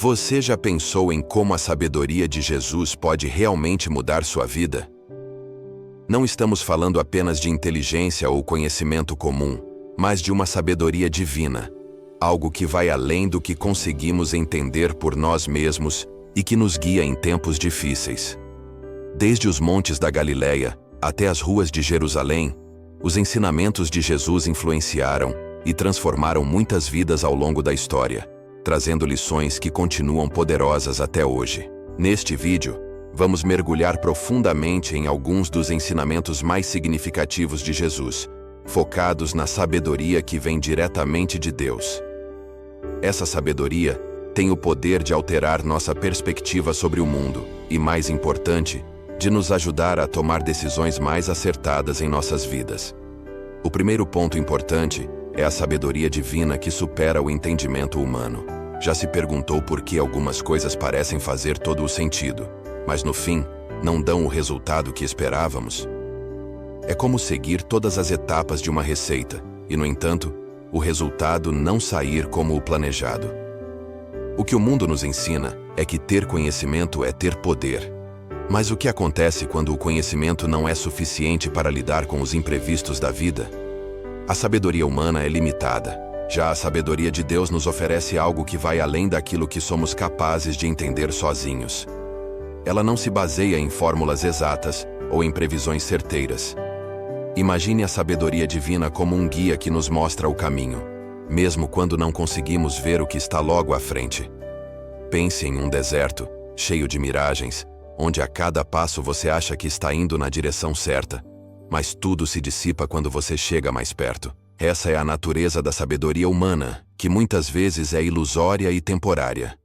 Você já pensou em como a sabedoria de Jesus pode realmente mudar sua vida? Não estamos falando apenas de inteligência ou conhecimento comum, mas de uma sabedoria divina, algo que vai além do que conseguimos entender por nós mesmos e que nos guia em tempos difíceis. Desde os montes da Galileia até as ruas de Jerusalém, os ensinamentos de Jesus influenciaram e transformaram muitas vidas ao longo da história, trazendo lições que continuam poderosas até hoje. Neste vídeo, vamos mergulhar profundamente em alguns dos ensinamentos mais significativos de Jesus, focados na sabedoria que vem diretamente de Deus. Essa sabedoria tem o poder de alterar nossa perspectiva sobre o mundo e, mais importante, de nos ajudar a tomar decisões mais acertadas em nossas vidas. O primeiro ponto importante é a sabedoria divina que supera o entendimento humano. Já se perguntou por que algumas coisas parecem fazer todo o sentido, mas no fim, não dão o resultado que esperávamos? É como seguir todas as etapas de uma receita e, no entanto, o resultado não sair como o planejado. O que o mundo nos ensina é que ter conhecimento é ter poder. Mas o que acontece quando o conhecimento não é suficiente para lidar com os imprevistos da vida? A sabedoria humana é limitada. Já a sabedoria de Deus nos oferece algo que vai além daquilo que somos capazes de entender sozinhos. Ela não se baseia em fórmulas exatas ou em previsões certeiras. Imagine a sabedoria divina como um guia que nos mostra o caminho, mesmo quando não conseguimos ver o que está logo à frente. Pense em um deserto, cheio de miragens, onde a cada passo você acha que está indo na direção certa, mas tudo se dissipa quando você chega mais perto. Essa é a natureza da sabedoria humana, que muitas vezes é ilusória e temporária.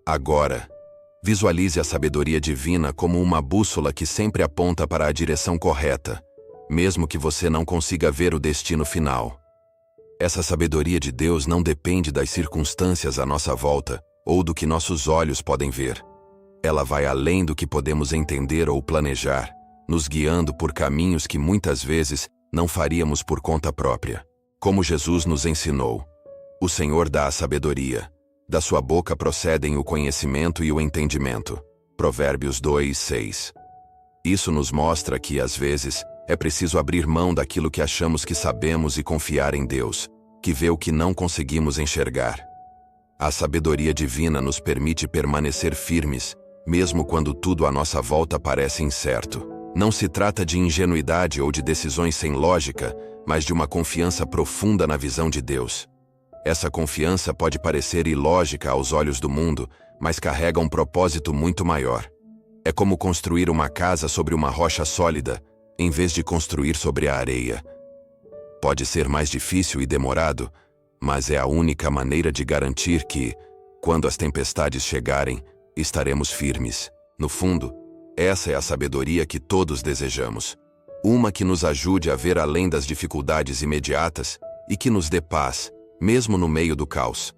Agora, visualize a sabedoria divina como uma bússola que sempre aponta para a direção correta, mesmo que você não consiga ver o destino final. Essa sabedoria de Deus não depende das circunstâncias à nossa volta ou do que nossos olhos podem ver. Ela vai além do que podemos entender ou planejar, nos guiando por caminhos que muitas vezes não faríamos por conta própria. Como Jesus nos ensinou, o Senhor dá a sabedoria. Da sua boca procedem o conhecimento e o entendimento. Provérbios 2:6. Isso nos mostra que, às vezes, é preciso abrir mão daquilo que achamos que sabemos e confiar em Deus, que vê o que não conseguimos enxergar. A sabedoria divina nos permite permanecer firmes, mesmo quando tudo à nossa volta parece incerto. Não se trata de ingenuidade ou de decisões sem lógica, mas de uma confiança profunda na visão de Deus. Essa confiança pode parecer ilógica aos olhos do mundo, mas carrega um propósito muito maior. É como construir uma casa sobre uma rocha sólida, em vez de construir sobre a areia. Pode ser mais difícil e demorado, mas é a única maneira de garantir que, quando as tempestades chegarem, estaremos firmes. No fundo, essa é a sabedoria que todos desejamos. Uma que nos ajude a ver além das dificuldades imediatas e que nos dê paz, mesmo no meio do caos.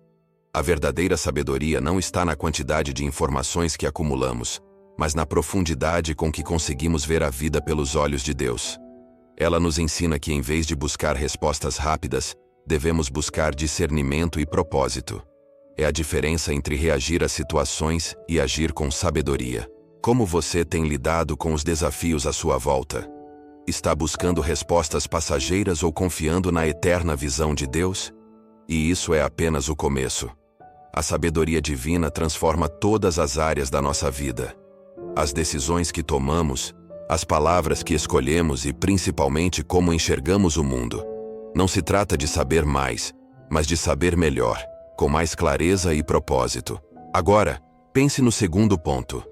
A verdadeira sabedoria não está na quantidade de informações que acumulamos, mas na profundidade com que conseguimos ver a vida pelos olhos de Deus. Ela nos ensina que, em vez de buscar respostas rápidas, devemos buscar discernimento e propósito. É a diferença entre reagir a situações e agir com sabedoria. Como você tem lidado com os desafios à sua volta? Está buscando respostas passageiras ou confiando na eterna visão de Deus? E isso é apenas o começo. A sabedoria divina transforma todas as áreas da nossa vida. As decisões que tomamos, as palavras que escolhemos e principalmente como enxergamos o mundo. Não se trata de saber mais, mas de saber melhor, com mais clareza e propósito. Agora, pense no segundo ponto.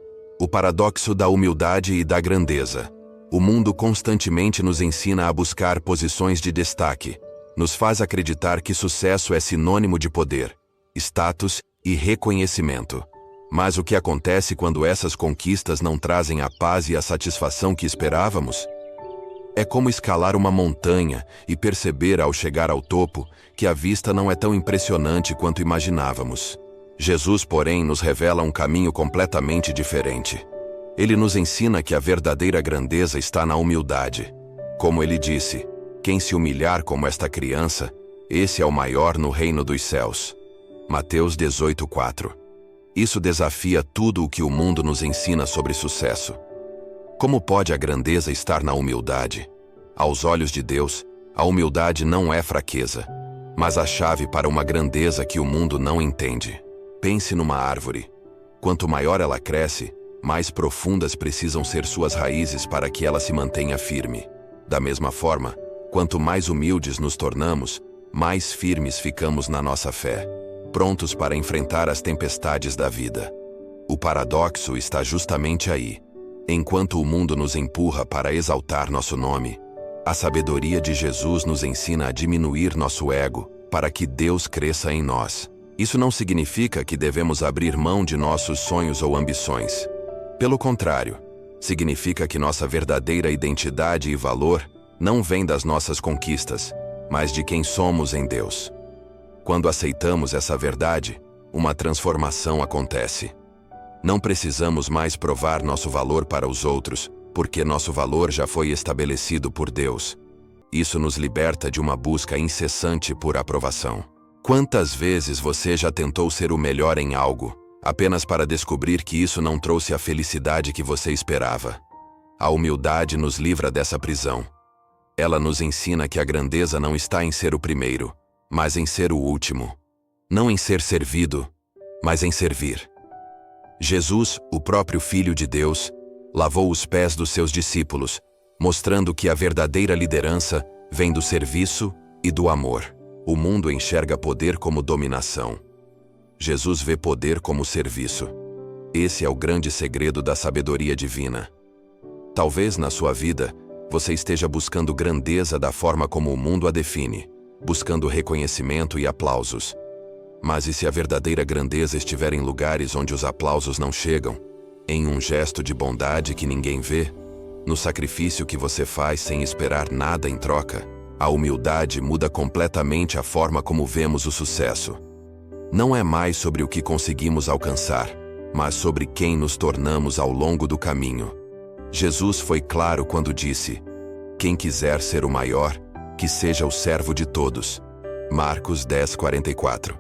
O paradoxo da humildade e da grandeza. O mundo constantemente nos ensina a buscar posições de destaque. Nos faz acreditar que sucesso é sinônimo de poder, status e reconhecimento. Mas o que acontece quando essas conquistas não trazem a paz e a satisfação que esperávamos? É como escalar uma montanha e perceber ao chegar ao topo que a vista não é tão impressionante quanto imaginávamos. Jesus, porém, nos revela um caminho completamente diferente. Ele nos ensina que a verdadeira grandeza está na humildade. Como ele disse, quem se humilhar como esta criança, esse é o maior no reino dos céus. Mateus 18:4. Isso desafia tudo o que o mundo nos ensina sobre sucesso. Como pode a grandeza estar na humildade? Aos olhos de Deus, a humildade não é fraqueza, mas a chave para uma grandeza que o mundo não entende. Pense numa árvore. Quanto maior ela cresce, mais profundas precisam ser suas raízes para que ela se mantenha firme. Da mesma forma, quanto mais humildes nos tornamos, mais firmes ficamos na nossa fé, prontos para enfrentar as tempestades da vida. O paradoxo está justamente aí. Enquanto o mundo nos empurra para exaltar nosso nome, a sabedoria de Jesus nos ensina a diminuir nosso ego para que Deus cresça em nós. Isso não significa que devemos abrir mão de nossos sonhos ou ambições. Pelo contrário, significa que nossa verdadeira identidade e valor não vem das nossas conquistas, mas de quem somos em Deus. Quando aceitamos essa verdade, uma transformação acontece. Não precisamos mais provar nosso valor para os outros, porque nosso valor já foi estabelecido por Deus. Isso nos liberta de uma busca incessante por aprovação. Quantas vezes você já tentou ser o melhor em algo, apenas para descobrir que isso não trouxe a felicidade que você esperava? A humildade nos livra dessa prisão. Ela nos ensina que a grandeza não está em ser o primeiro, mas em ser o último. Não em ser servido, mas em servir. Jesus, o próprio Filho de Deus, lavou os pés dos seus discípulos, mostrando que a verdadeira liderança vem do serviço e do amor. O mundo enxerga poder como dominação. Jesus vê poder como serviço. Esse é o grande segredo da sabedoria divina. Talvez na sua vida, você esteja buscando grandeza da forma como o mundo a define, buscando reconhecimento e aplausos. Mas e se a verdadeira grandeza estiver em lugares onde os aplausos não chegam? Em um gesto de bondade que ninguém vê? No sacrifício que você faz sem esperar nada em troca? A humildade muda completamente a forma como vemos o sucesso. Não é mais sobre o que conseguimos alcançar, mas sobre quem nos tornamos ao longo do caminho. Jesus foi claro quando disse: "Quem quiser ser o maior, que seja o servo de todos." Marcos 10:44.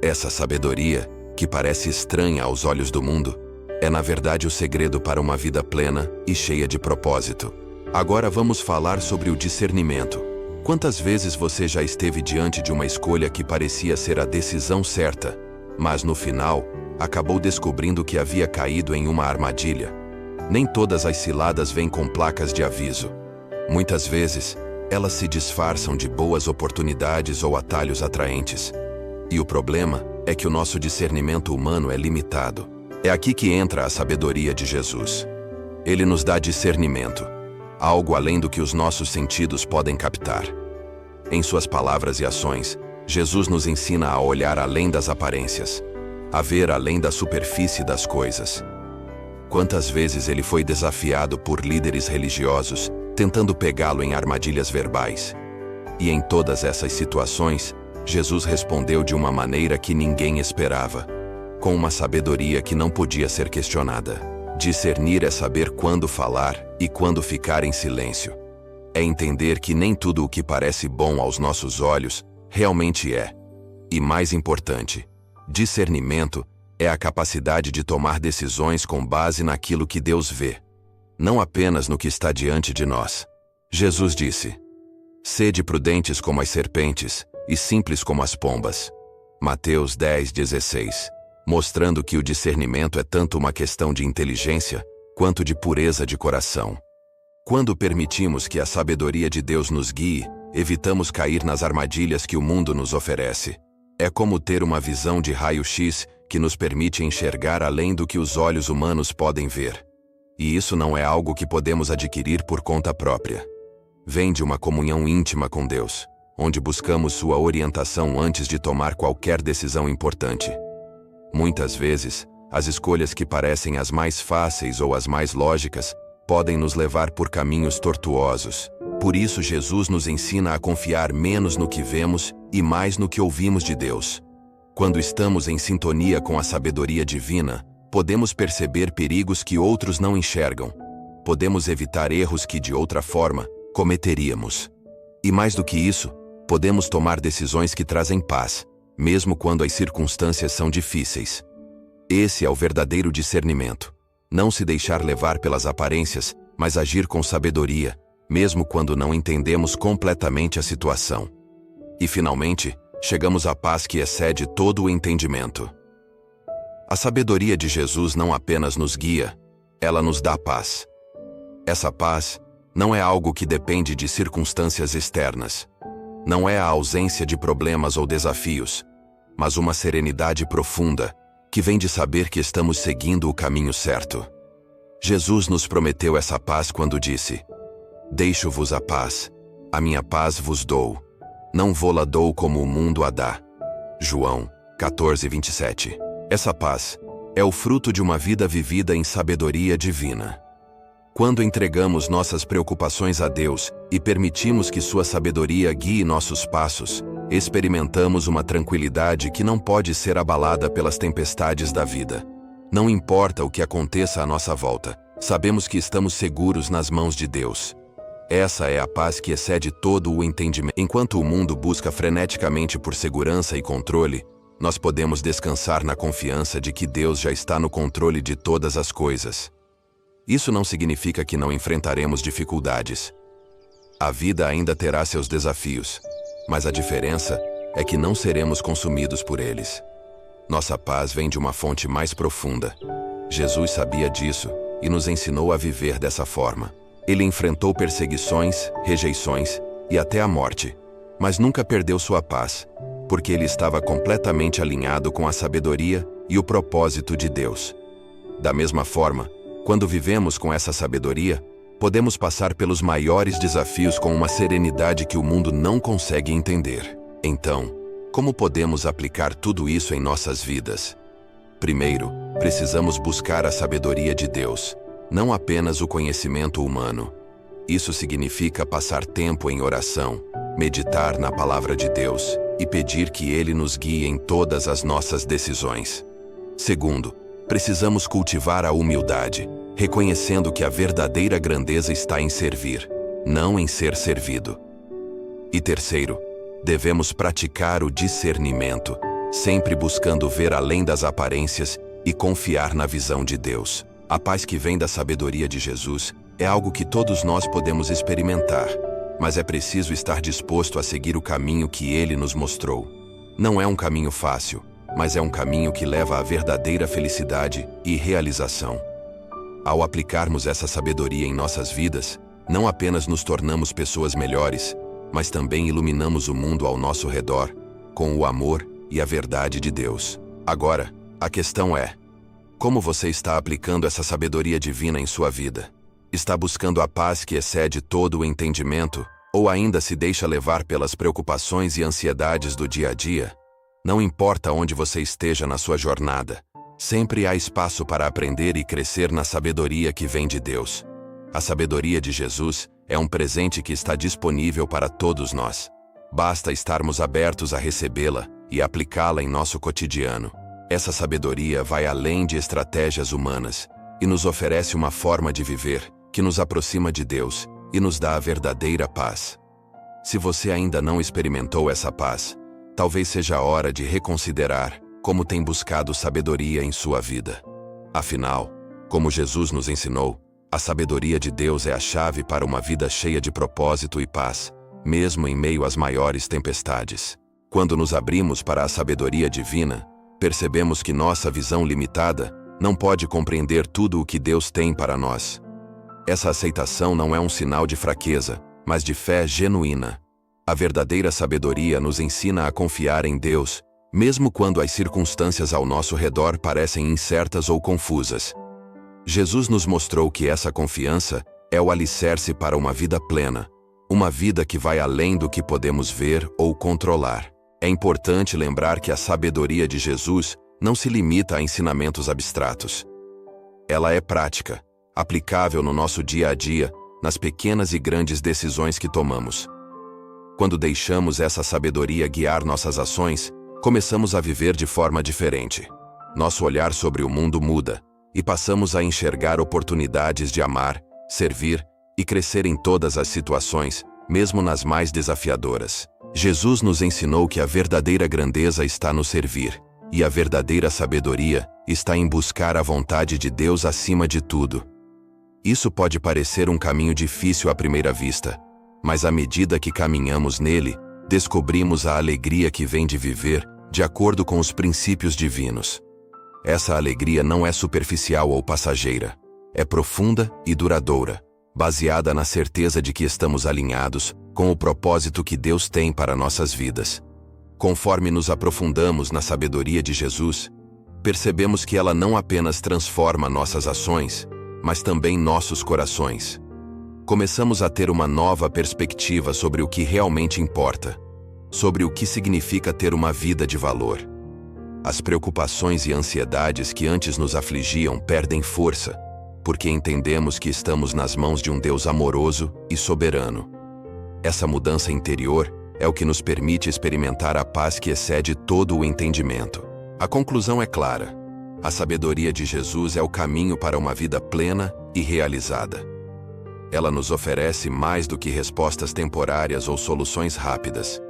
Essa sabedoria, que parece estranha aos olhos do mundo, é na verdade o segredo para uma vida plena e cheia de propósito. Agora vamos falar sobre o discernimento. Quantas vezes você já esteve diante de uma escolha que parecia ser a decisão certa, mas no final, acabou descobrindo que havia caído em uma armadilha? Nem todas as ciladas vêm com placas de aviso. Muitas vezes, elas se disfarçam de boas oportunidades ou atalhos atraentes. E o problema é que o nosso discernimento humano é limitado. É aqui que entra a sabedoria de Jesus. Ele nos dá discernimento, algo além do que os nossos sentidos podem captar. Em suas palavras e ações, Jesus nos ensina a olhar além das aparências, a ver além da superfície das coisas. Quantas vezes ele foi desafiado por líderes religiosos, tentando pegá-lo em armadilhas verbais? E em todas essas situações, Jesus respondeu de uma maneira que ninguém esperava, com uma sabedoria que não podia ser questionada. Discernir é saber quando falar e quando ficar em silêncio. É entender que nem tudo o que parece bom aos nossos olhos realmente é. E mais importante, discernimento é a capacidade de tomar decisões com base naquilo que Deus vê, não apenas no que está diante de nós. Jesus disse: "Sede prudentes como as serpentes e simples como as pombas." Mateus 10:16. Mostrando que o discernimento é tanto uma questão de inteligência, quanto de pureza de coração. Quando permitimos que a sabedoria de Deus nos guie, evitamos cair nas armadilhas que o mundo nos oferece. É como ter uma visão de raio-x que nos permite enxergar além do que os olhos humanos podem ver. E isso não é algo que podemos adquirir por conta própria. Vem de uma comunhão íntima com Deus, onde buscamos sua orientação antes de tomar qualquer decisão importante. Muitas vezes, as escolhas que parecem as mais fáceis ou as mais lógicas podem nos levar por caminhos tortuosos. Por isso, Jesus nos ensina a confiar menos no que vemos e mais no que ouvimos de Deus. Quando estamos em sintonia com a sabedoria divina, podemos perceber perigos que outros não enxergam. Podemos evitar erros que, de outra forma, cometeríamos. E mais do que isso, podemos tomar decisões que trazem paz, mesmo quando as circunstâncias são difíceis. Esse é o verdadeiro discernimento. Não se deixar levar pelas aparências, mas agir com sabedoria, mesmo quando não entendemos completamente a situação. E finalmente, chegamos à paz que excede todo o entendimento. A sabedoria de Jesus não apenas nos guia, ela nos dá paz. Essa paz não é algo que depende de circunstâncias externas. Não é a ausência de problemas ou desafios, mas uma serenidade profunda, que vem de saber que estamos seguindo o caminho certo. Jesus nos prometeu essa paz quando disse: "Deixo-vos a paz, a minha paz vos dou. Não vô-la dou como o mundo a dá." João 14:27. Essa paz é o fruto de uma vida vivida em sabedoria divina. Quando entregamos nossas preocupações a Deus e permitimos que sua sabedoria guie nossos passos, experimentamos uma tranquilidade que não pode ser abalada pelas tempestades da vida. Não importa o que aconteça à nossa volta, sabemos que estamos seguros nas mãos de Deus. Essa é a paz que excede todo o entendimento. Enquanto o mundo busca freneticamente por segurança e controle, nós podemos descansar na confiança de que Deus já está no controle de todas as coisas. Isso não significa que não enfrentaremos dificuldades. A vida ainda terá seus desafios, mas a diferença é que não seremos consumidos por eles. Nossa paz vem de uma fonte mais profunda. Jesus sabia disso e nos ensinou a viver dessa forma. Ele enfrentou perseguições, rejeições e até a morte, mas nunca perdeu sua paz, porque ele estava completamente alinhado com a sabedoria e o propósito de Deus. Da mesma forma, quando vivemos com essa sabedoria, podemos passar pelos maiores desafios com uma serenidade que o mundo não consegue entender. Então, como podemos aplicar tudo isso em nossas vidas? Primeiro, precisamos buscar a sabedoria de Deus, não apenas o conhecimento humano. Isso significa passar tempo em oração, meditar na palavra de Deus e pedir que Ele nos guie em todas as nossas decisões. Segundo, precisamos cultivar a humildade, reconhecendo que a verdadeira grandeza está em servir, não em ser servido. E terceiro, devemos praticar o discernimento, sempre buscando ver além das aparências e confiar na visão de Deus. A paz que vem da sabedoria de Jesus é algo que todos nós podemos experimentar, mas é preciso estar disposto a seguir o caminho que Ele nos mostrou. Não é um caminho fácil, mas é um caminho que leva à verdadeira felicidade e realização. Ao aplicarmos essa sabedoria em nossas vidas, não apenas nos tornamos pessoas melhores, mas também iluminamos o mundo ao nosso redor, com o amor e a verdade de Deus. Agora, a questão é: como você está aplicando essa sabedoria divina em sua vida? Está buscando a paz que excede todo o entendimento, ou ainda se deixa levar pelas preocupações e ansiedades do dia a dia? Não importa onde você esteja na sua jornada, sempre há espaço para aprender e crescer na sabedoria que vem de Deus. A sabedoria de Jesus é um presente que está disponível para todos nós. Basta estarmos abertos a recebê-la e aplicá-la em nosso cotidiano. Essa sabedoria vai além de estratégias humanas e nos oferece uma forma de viver que nos aproxima de Deus e nos dá a verdadeira paz. Se você ainda não experimentou essa paz, talvez seja a hora de reconsiderar como tem buscado sabedoria em sua vida. Afinal, como Jesus nos ensinou, a sabedoria de Deus é a chave para uma vida cheia de propósito e paz, mesmo em meio às maiores tempestades. Quando nos abrimos para a sabedoria divina, percebemos que nossa visão limitada não pode compreender tudo o que Deus tem para nós. Essa aceitação não é um sinal de fraqueza, mas de fé genuína. A verdadeira sabedoria nos ensina a confiar em Deus, mesmo quando as circunstâncias ao nosso redor parecem incertas ou confusas. Jesus nos mostrou que essa confiança é o alicerce para uma vida plena, uma vida que vai além do que podemos ver ou controlar. É importante lembrar que a sabedoria de Jesus não se limita a ensinamentos abstratos. Ela é prática, aplicável no nosso dia a dia, nas pequenas e grandes decisões que tomamos. Quando deixamos essa sabedoria guiar nossas ações, começamos a viver de forma diferente. Nosso olhar sobre o mundo muda, e passamos a enxergar oportunidades de amar, servir e crescer em todas as situações, mesmo nas mais desafiadoras. Jesus nos ensinou que a verdadeira grandeza está no servir, e a verdadeira sabedoria está em buscar a vontade de Deus acima de tudo. Isso pode parecer um caminho difícil à primeira vista, mas à medida que caminhamos nele, descobrimos a alegria que vem de viver de acordo com os princípios divinos. Essa alegria não é superficial ou passageira, é profunda e duradoura, baseada na certeza de que estamos alinhados com o propósito que Deus tem para nossas vidas. Conforme nos aprofundamos na sabedoria de Jesus, percebemos que ela não apenas transforma nossas ações, mas também nossos corações. Começamos a ter uma nova perspectiva sobre o que realmente importa, sobre o que significa ter uma vida de valor. As preocupações e ansiedades que antes nos afligiam perdem força, porque entendemos que estamos nas mãos de um Deus amoroso e soberano. Essa mudança interior é o que nos permite experimentar a paz que excede todo o entendimento. A conclusão é clara. A sabedoria de Jesus é o caminho para uma vida plena e realizada. Ela nos oferece mais do que respostas temporárias ou soluções rápidas.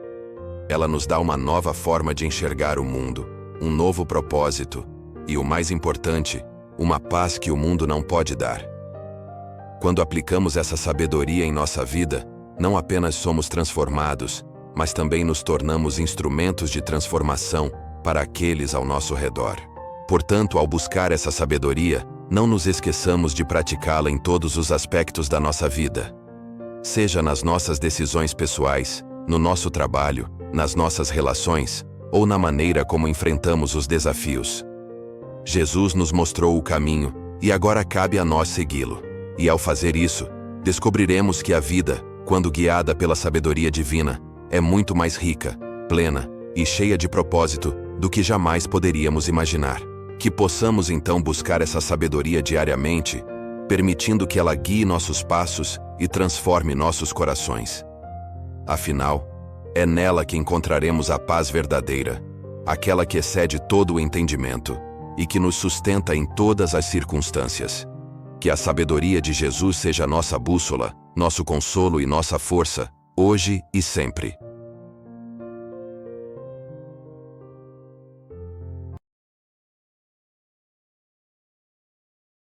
Ela nos dá uma nova forma de enxergar o mundo, um novo propósito e, o mais importante, uma paz que o mundo não pode dar. Quando aplicamos essa sabedoria em nossa vida, não apenas somos transformados, mas também nos tornamos instrumentos de transformação para aqueles ao nosso redor. Portanto, ao buscar essa sabedoria, não nos esqueçamos de praticá-la em todos os aspectos da nossa vida. Seja nas nossas decisões pessoais, no nosso trabalho, nas nossas relações, ou na maneira como enfrentamos os desafios. Jesus nos mostrou o caminho, e agora cabe a nós segui-lo. E ao fazer isso, descobriremos que a vida, quando guiada pela sabedoria divina, é muito mais rica, plena e cheia de propósito do que jamais poderíamos imaginar. Que possamos então buscar essa sabedoria diariamente, permitindo que ela guie nossos passos e transforme nossos corações. Afinal, é nela que encontraremos a paz verdadeira, aquela que excede todo o entendimento e que nos sustenta em todas as circunstâncias. Que a sabedoria de Jesus seja nossa bússola, nosso consolo e nossa força, hoje e sempre.